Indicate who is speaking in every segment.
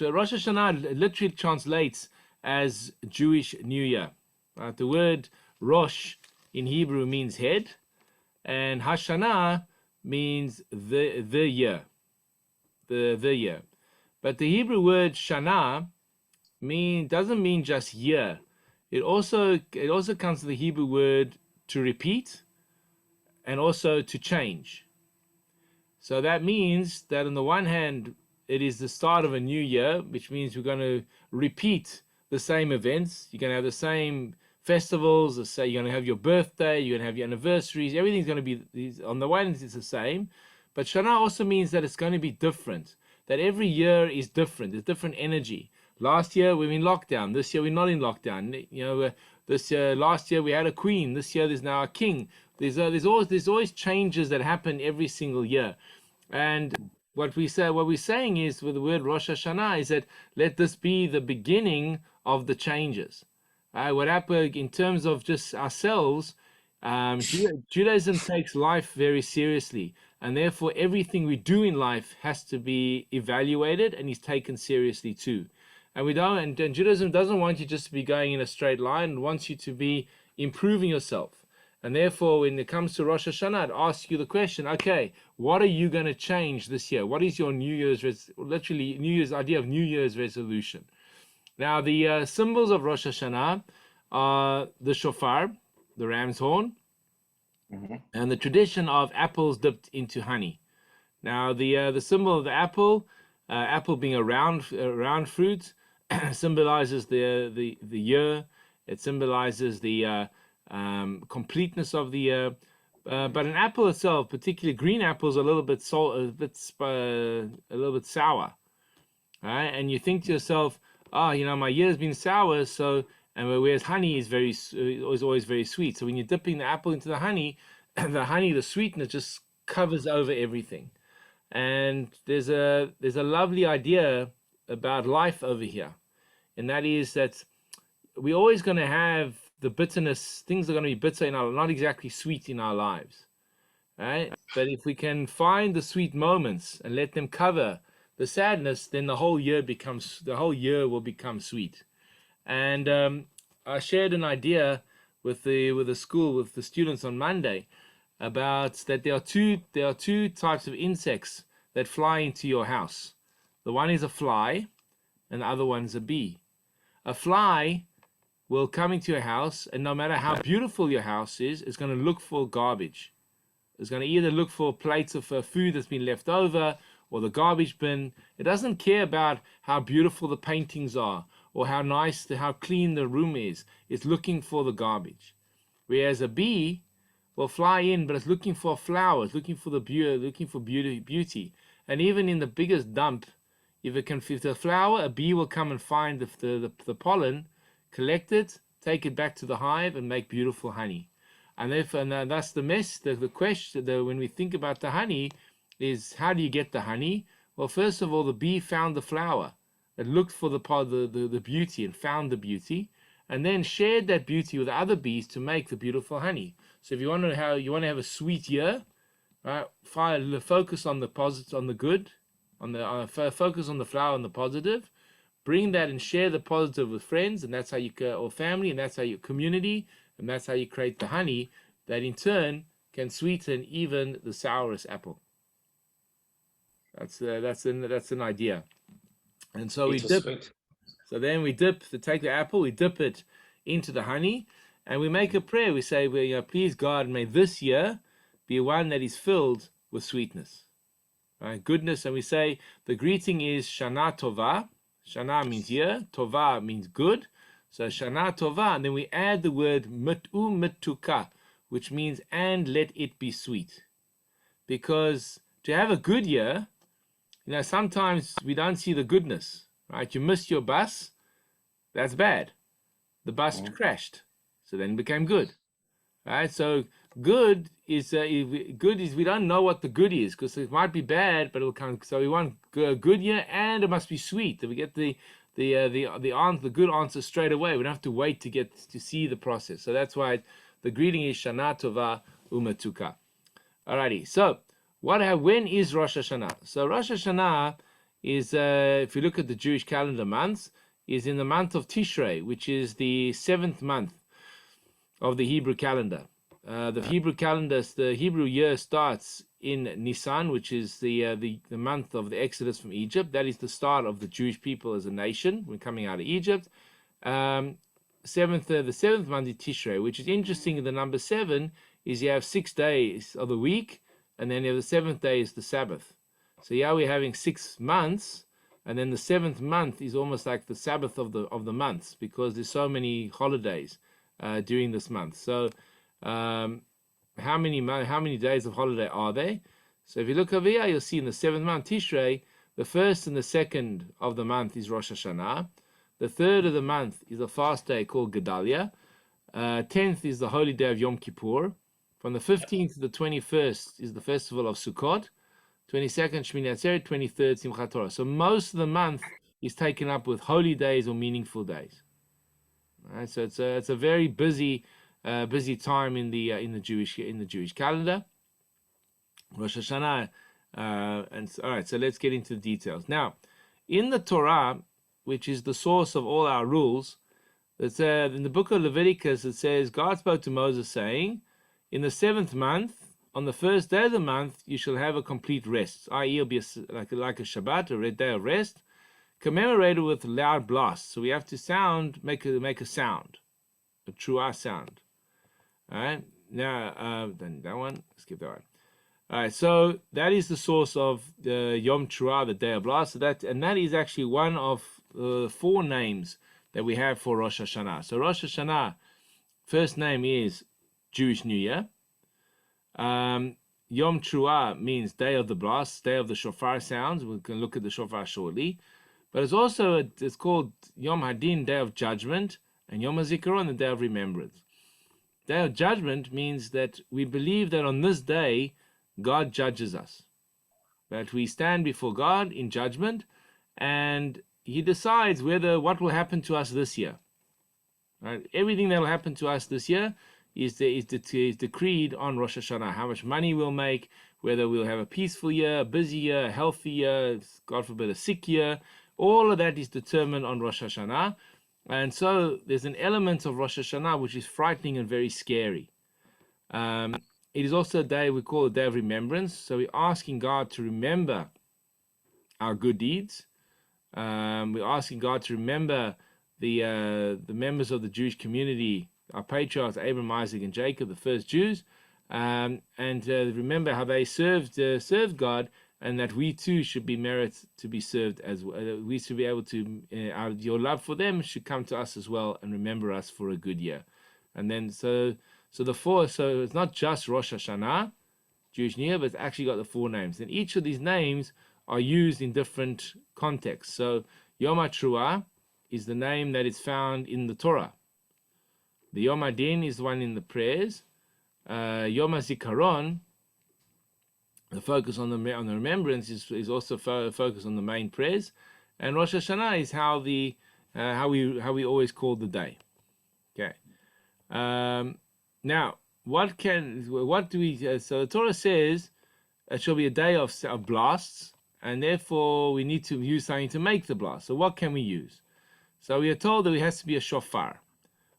Speaker 1: Rosh Hashanah literally translates as Jewish New Year. Right? The word Rosh in Hebrew means head, and Hashanah means the year, the year. But the Hebrew word Shana doesn't mean just year. It also comes from the Hebrew word to repeat and also to change. So that means that on the one hand, it is the start of a new year, which means we're going to repeat the same events. You're going to have the same festivals. You're going to have your birthday. You're going to have your anniversaries. Everything's going to be, on the one hand, it's the same. But Shana also means that it's going to be different, that every year is different. There's different energy. Last year, we were in lockdown. This year, we're not in lockdown. This year, last year, we had a queen. This year, there's now a king. There's always changes that happen every single year. And what we're saying is, with the word Rosh Hashanah, is that let this be the beginning of the changes. What happened in terms of just ourselves, Judaism takes life very seriously, and therefore everything we do in life has to be evaluated and is taken seriously too. And Judaism doesn't want you just to be going in a straight line; it wants you to be improving yourself. And therefore, when it comes to Rosh Hashanah, I'd ask you the question: okay, what are you going to change this year? What is your New Year's idea of New Year's resolution? Now, the symbols of Rosh Hashanah are the shofar, the ram's horn, and the tradition of apples dipped into honey. Now, the symbol of the apple being a round fruit, symbolizes the year. It symbolizes the completeness of the year. But an apple itself, particularly green apples, are a little bit sour, right? And you think to yourself, my year's been sour, whereas honey is always very sweet. So when you're dipping the apple into the honey, the sweetness just covers over everything. And there's a lovely idea about life over here, and that is that we're always going to have the bitterness. Things are going to be bitter not exactly sweet in our lives, right? But if we can find the sweet moments and let them cover the sadness, then the whole year will become sweet. And I shared an idea with the school, with the students on Monday, about that there are two types of insects that fly into your house. The one is a fly, and the other one is a bee. A fly will come into your house, and no matter how beautiful your house is, it's going to look for garbage. It's going to either look for plates of food that's been left over, or the garbage bin. It doesn't care about how beautiful the paintings are, or how how clean the room is. It's looking for the garbage. Whereas a bee will fly in, but it's looking for flowers, looking for the beauty. And even in the biggest dump, if the flower, a bee will come and find the pollen, collect it, take it back to the hive, and make beautiful honey. And that's the question. When we think about the honey, is how do you get the honey? Well, first of all, the bee found the flower. It looked for the beauty and found the beauty, and then shared that beauty with other bees to make the beautiful honey. So if you want to have a sweet year, right? Focus on the positive, on the good, focus on the flower and the positive. Bring that and share the positive with friends, and that's how or family, and that's how your community, and that's how you create the honey that in turn can sweeten even the sourest apple. That's an idea. And so then we take the apple, we dip it into the honey, and we make a prayer. We say, please God, may this year be one that is filled with sweetness, right? Goodness. And we say the greeting is Shana Tova. Shana means year, Tova means good. So Shana Tova, and then we add the word mituka, which means and let it be sweet. Because to have a good year, sometimes we don't see the goodness, right? You missed your bus, that's bad. The bus crashed, so then it became good, right? So good is we don't know what the good is, because it might be bad, but it'll come. So we want a good year, and it must be sweet. That we get the good answer straight away. We don't have to wait to see the process. So that's why the greeting is Shana Tova Umetuka. Alrighty. So when is Rosh Hashanah? So Rosh Hashanah is, if you look at the Jewish calendar months, is in the month of Tishrei, which is the 7th month of the Hebrew calendar. The Hebrew year starts in Nisan, which is the month of the Exodus from Egypt. That is the start of the Jewish people as a nation when coming out of Egypt. The 7th month is Tishrei, which is interesting. The number 7 is you have 6 days of the week, and then you have the 7th day is the Sabbath. So yeah, we're having 6 months, and then the 7th month is almost like the Sabbath of the months, because there's so many holidays during this month. So how many days of holiday are there? So if you look over here, you'll see in the 7th month Tishrei, the 1st and the 2nd of the month is Rosh Hashanah. The 3rd of the month is a fast day called Gedalia. 10th is the holy day of Yom Kippur. From the 15th to the 21st is the festival of Sukkot. 22nd Shmini Atzeret, 23rd Simchat Torah. So most of the month is taken up with holy days or meaningful days. All right, so it's a very busy time in the Jewish calendar. Rosh Hashanah, and all right. So let's get into the details now. In the Torah, which is the source of all our rules, it's in the book of Leviticus. It says God spoke to Moses, saying, "In the 7th month, on the 1st day of the month, you shall have a complete rest, i.e., it'll be like a Shabbat, a red day of rest, commemorated with loud blasts." So we have to make a sound, a truah sound. All right. Now, then that one, skip that one. All right. So that is the source of the Yom Truah, the day of blast. So that is actually one of 4 names that we have for Rosh Hashanah. So Rosh Hashanah, first name is Jewish New Year. Yom Truah means day of the blast, day of the shofar sounds. We can look at the shofar shortly. But it's called Yom Hadin, day of judgment, and Yom HaZikaron, the day of remembrance. Day of judgment means that we believe that on this day, God judges us. That we stand before God in judgment, and He decides what will happen to us this year. Right? Everything that will happen to us this year is decreed on Rosh Hashanah. How much money we'll make, whether we'll have a peaceful year, a busy year, a healthy year, God forbid, a sick year. All of that is determined on Rosh Hashanah. And so there's an element of Rosh Hashanah which is frightening and very scary. It is also a day we call a day of remembrance. So we're asking God to remember our good deeds. We're asking God to remember the members of the Jewish community, our patriarchs Abraham, Isaac, and Jacob, the first Jews, and remember how they served God, and that we too should be merit to be served as well. We should be able to, your love for them should come to us as well, and remember us for a good year. And then so it's not just Rosh Hashanah, Jewish New Year, but it's actually got the 4 names, and each of these names are used in different contexts. So Yom HaTruah is the name that is found in the Torah. The Yom HaDin is the one in the prayers. Yom HaZikaron, the focus on the remembrance, is also focus on the main prayers, and Rosh Hashanah is how we always call the day. Okay. Now, what do we? So the Torah says it shall be a day of blasts, and therefore we need to use something to make the blast. So what can we use? So we are told that it has to be a shofar.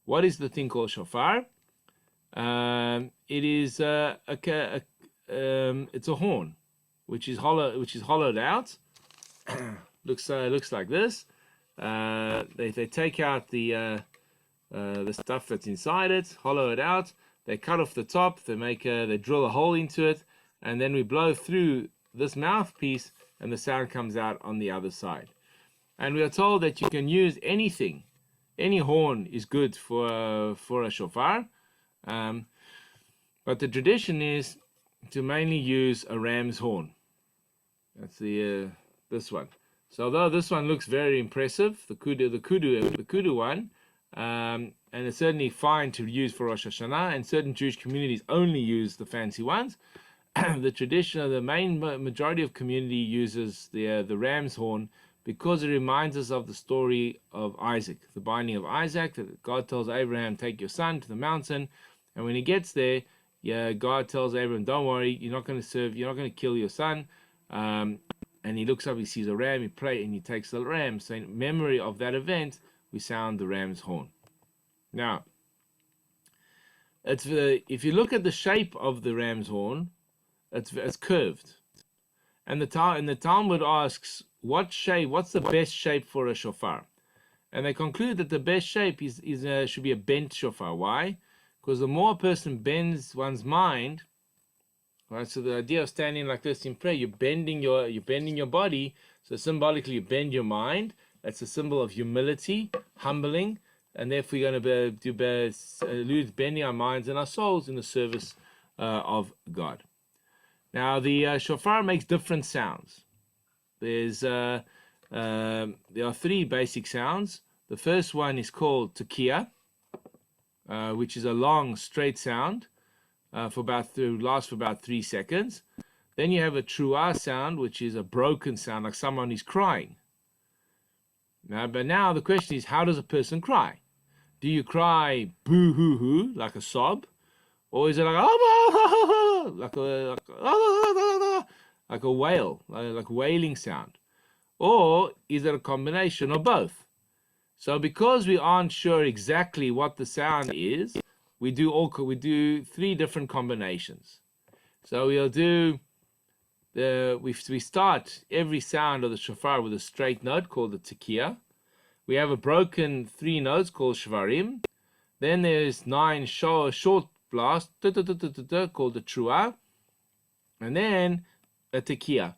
Speaker 1: What is the thing called shofar? It is it's a horn, which is hollowed out. looks like this. They take out the stuff that's inside it, hollow it out. They cut off the top. They drill a hole into it, and then we blow through this mouthpiece, and the sound comes out on the other side. And we are told that you can use anything. Any horn is good for a shofar, but the tradition is to mainly use a ram's horn. That's this one. So although this one looks very impressive, the kudu one, and it's certainly fine to use for Rosh Hashanah, and certain Jewish communities only use the fancy ones. The tradition of the main majority of community uses the ram's horn, because it reminds us of the story of Isaac, the binding of Isaac, that God tells Abraham, take your son to the mountain. And when he gets there, God tells Abraham, don't worry, you're not going to kill your son. And and he looks up, he sees a ram, he prays, and he takes the ram. So in memory of that event, we sound the ram's horn. Now, if you look at the shape of the ram's horn, it's curved. And the Talmud asks, what's the best shape for a shofar? And they conclude that the best shape should be a bent shofar. Why? Because the more a person bends one's mind, right? So the idea of standing like this in prayer, you're bending your body. So symbolically, you bend your mind. That's a symbol of humility, humbling, and therefore you're going to allude bending our minds and our souls in the service of God. Now the shofar makes different sounds. There are three basic sounds. The first one is called tekiah, which is a long, straight sound, lasts for about 3 seconds. Then you have a truah sound, which is a broken sound, like someone is crying. But now the question is, how does a person cry? Do you cry boo hoo hoo, like a sob, or is it like like a wail, like a wailing sound? Or is it a combination of both? So because we aren't sure exactly what the sound is, we do 3 different combinations. So we start every sound of the shofar with a straight note called the tekiah. We have a broken 3 notes called shvarim. Then there's 9 short blasts called the truah, and then a tekiah.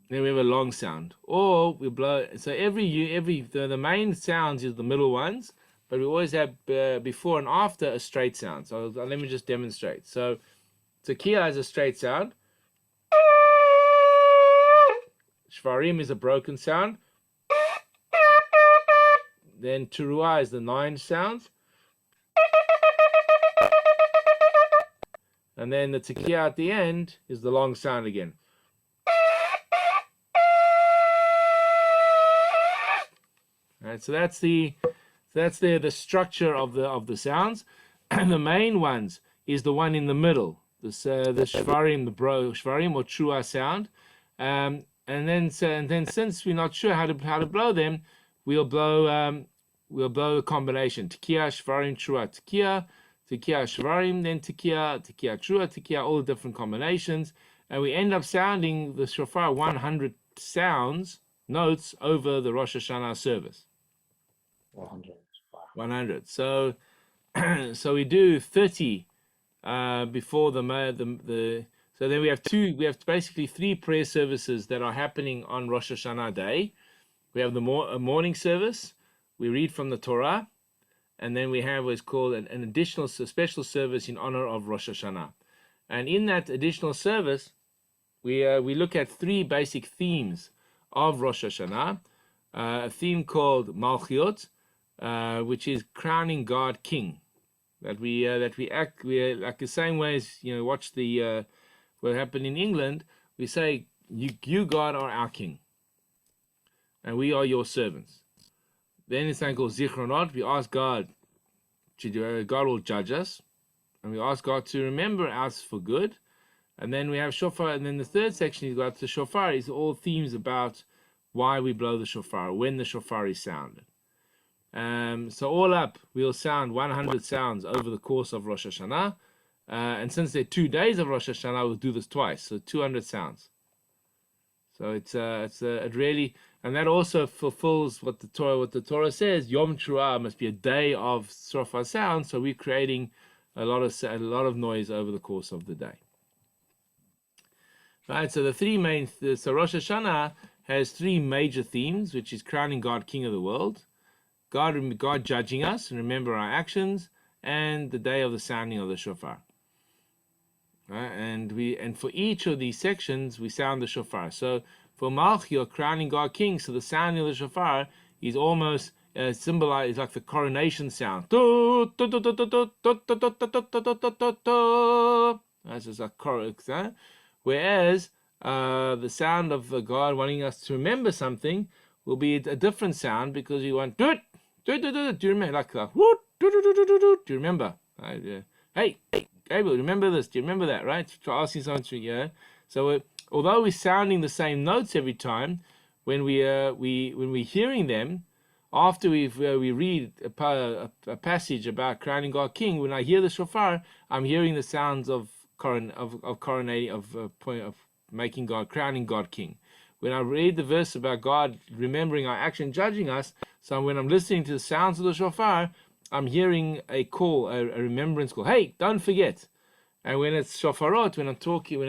Speaker 1: Then we have a long sound, or we blow. So the main sounds is the middle ones, but we always have before and after a straight sound. So let me just demonstrate. So tekiah has a straight sound. Shvarim is a broken sound. Then teruah is the 9 sounds. And then the tekiah at the end is the long sound again. Right, so that's the structure of the sounds. And the main ones is the one in the middle, the shvarim, shvarim or truah sound. And then since we're not sure how to blow them, we'll blow a combination: tekiah, shvarim, truah, tekiah, shvarim, then tekiah, truah, tekiah, all the different combinations, and we end up sounding the shofar 100 notes over the Rosh Hashanah service. 100. So we do 30 before the. So then we have basically 3 prayer services that are happening on Rosh Hashanah day. We have a morning service. We read from the Torah, and then we have what's called an additional special service in honor of Rosh Hashanah. And in that additional service, we look at 3 basic themes of Rosh Hashanah. A theme called Malchiot, which is crowning God King. That we act like the same way as watch the what happened in England. We say you God are our King, and we are your servants. Then it's something called Zichronot. We ask God God will judge us, and we ask God to remember us for good. And then we have Shofar, and then the third section is got the Shofar. Is all themes about why we blow the Shofar, when the Shofar is sounded. So all up, we'll sound 100 sounds over the course of Rosh Hashanah. And since there are 2 days of Rosh Hashanah, we'll do this twice, so 200 sounds. So it really, and that also fulfills what the Torah says. Yom Teruah must be a day of shofar sound. So we're creating a lot of noise over the course of the day. Right. So so Rosh Hashanah has 3 major themes, which is crowning God King of the world, God judging us and remember our actions, and the day of the sounding of the shofar. Right? And for each of these sections we sound the shofar. So for Malchiot, crowning God King, so the sounding of the shofar is almost symbolized like the coronation sound. That's just a chorus. Whereas the sound of God wanting us to remember something will be a different sound, because you want do it. Do you remember? Like whoop, do you remember? Hey, Gabriel, remember this? Do you remember that? Right? Try asking something. Yeah. So although we're sounding the same notes every time, when we're hearing them, after we read a passage about crowning God King, when I hear the shofar, I'm hearing the sounds of coronating of making God, crowning God King. When I read the verse about God remembering our action, judging us, so when I'm listening to the sounds of the shofar, I'm hearing a call, a remembrance call. Hey, don't forget. And when it's shofarot, when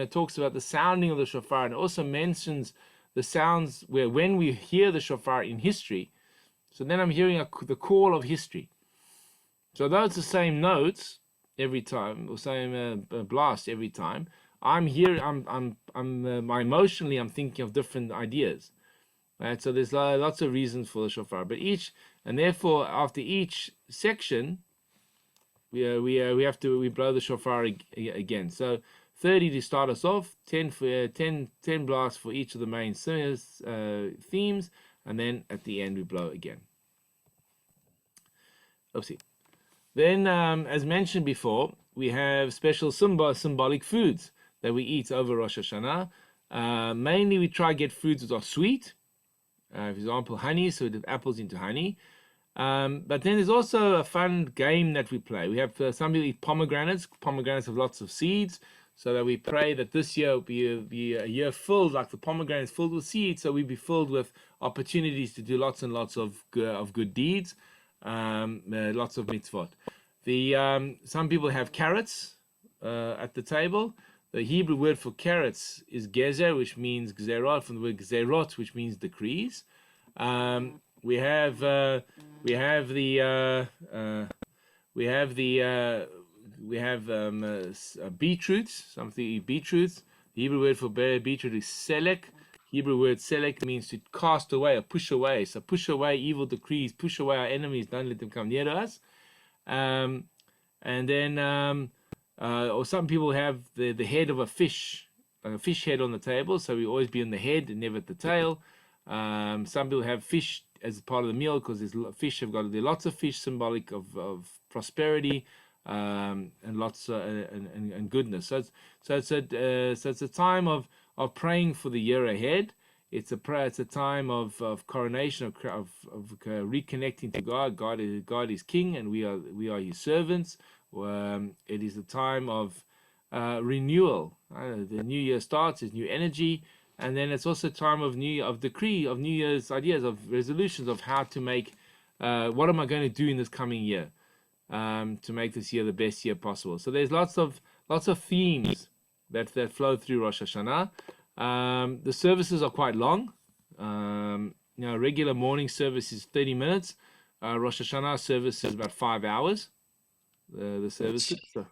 Speaker 1: it talks about the sounding of the shofar, and it also mentions the sounds where when we hear the shofar in history, so then I'm hearing the call of history. So though it's the same notes every time, or same blast every time, emotionally I'm thinking of different ideas. Right? So there's lots of reasons for the shofar, and therefore after each section, we blow the shofar again. So 30 to start us off, 10 blasts for each of the main themes, and then at the end we blow again. Oopsie. Then, as mentioned before, we have special symbolic foods that we eat over Rosh Hashanah. Mainly, we try to get foods that are sweet. For example, honey, so we dip apples into honey. But then there's also a fun game that we play. We have some people eat pomegranates. Pomegranates have lots of seeds, so that we pray that this year will be a year filled, like the pomegranates filled with seeds, so we be filled with opportunities to do lots and lots of good deeds, lots of mitzvot. Some people have carrots at the table. The Hebrew word for carrots is gezer, which means gzerot, from the word gzerot, which means decrees. We have beetroots. Something beetroots. The Hebrew word for beetroot is selek. Hebrew word selek means to cast away or push away. So push away evil decrees, push away our enemies, don't let them come near to us. And then, or some people have the head of a fish, like a fish head on the table. So we always be on the head and never at the tail. Some people have fish as part of the meal because fish have got lots of fish, symbolic of prosperity and lots and goodness. So it's a time of praying for the year ahead. It's a time of coronation, of reconnecting to God. God is King, and we are His servants. It is a time of renewal. The new year starts. There's new energy. And then it's also a time of New Year's ideas, of resolutions of how to make, what am I going to do in this coming year, to make this year the best year possible. So there's lots of themes that flow through Rosh Hashanah. The services are quite long. Regular morning service is 30 minutes. Rosh Hashanah service is about 5 hours. The services, so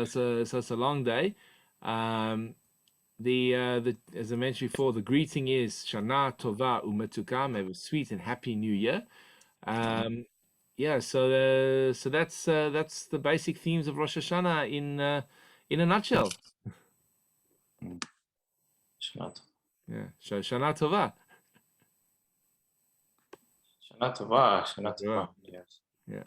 Speaker 1: it's a long day. As I mentioned before, the greeting is Shana Tova Umetukam, have a sweet and happy new year. So that's the basic themes of Rosh Hashanah in a nutshell.
Speaker 2: Shana
Speaker 1: Shana Tova.
Speaker 2: Tova. Shana Tova. Yes.
Speaker 1: Yeah.